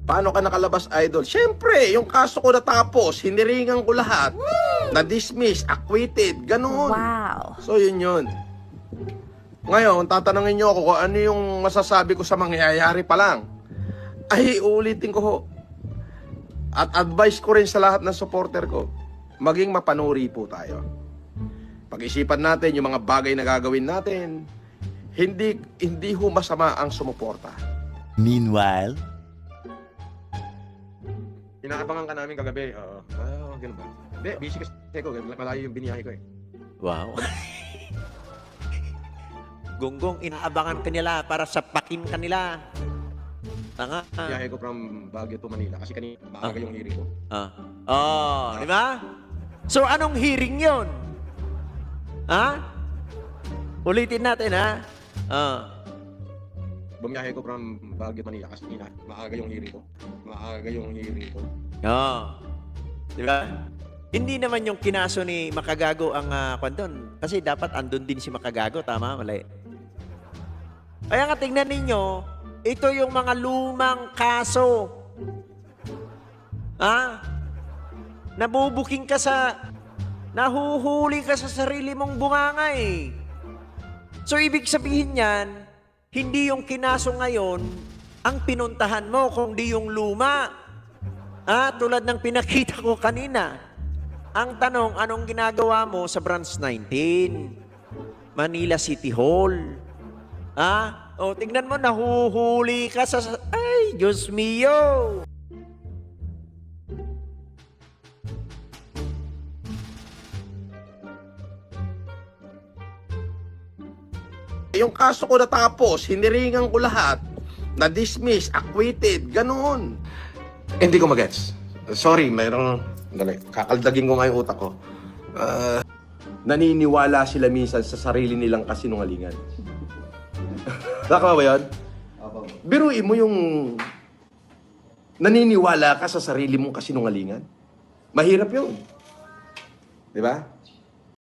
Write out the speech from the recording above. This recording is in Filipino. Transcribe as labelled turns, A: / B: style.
A: Paano ka nakalabas, idol? Siyempre, yung kaso ko natapos, hiniringan ko lahat. Na-dismiss, acquitted, ganun.
B: Wow.
A: So, yun. Ngayon, tatanungin nyo ako kung ano yung masasabi ko sa mangyayari pa lang. Ay, uulitin ko ho. At advice ko rin sa lahat ng supporter ko, maging mapanuri po tayo. Pag-isipan natin yung mga bagay na gagawin natin, hindi ho masama ang sumuporta.
C: Meanwhile,
A: Inaabangan ka namin kagabi. Oo. Ganun ba? Hindi, busy kasi ako. Malayo yung biniyahe ko eh.
C: wow. Gonggong, inaabangan ka nila para sapakin ka nila. Tanga.
A: Biyahe ko from Baguio to Manila kasi kanina maaga yung hearing ko.
C: Di ba? So, anong hearing yon? Ha? Ulitin natin, ha?
A: Bumiyahe ko from Baguio to Manila kasi kanina maaga yung hearing ko.
C: Di ba? Hindi naman yung kinaso ni Makagago ang kwandon. Kasi dapat andun din si Makagago. Tama? Mali. Kaya nga tingnan ninyo, ito yung mga lumang kaso. Nabubuking ka nahuhuli ka sa sarili mong bunganga eh. So, ibig sabihin yan, hindi yung kinaso ngayon ang pinuntahan mo, kundi yung luma. Tulad ng pinakita ko kanina. Ang tanong, anong ginagawa mo sa Branch 19? Manila City Hall. Tingnan mo, nahuhuli ka sa... Ay, Diyos mio!
A: Yung kaso ko natapos, hiniringan ko lahat. Na-dismiss, acquitted, ganun. Hindi ko magets. Sorry, kakaldagin ko nga yung utak ko. Naniniwala sila minsan sa sarili nilang kasinungalingan. Tama ba yun? Biruin mo yung naniniwala ka sa sarili mong kasinungalingan. Mahirap yun. Di ba?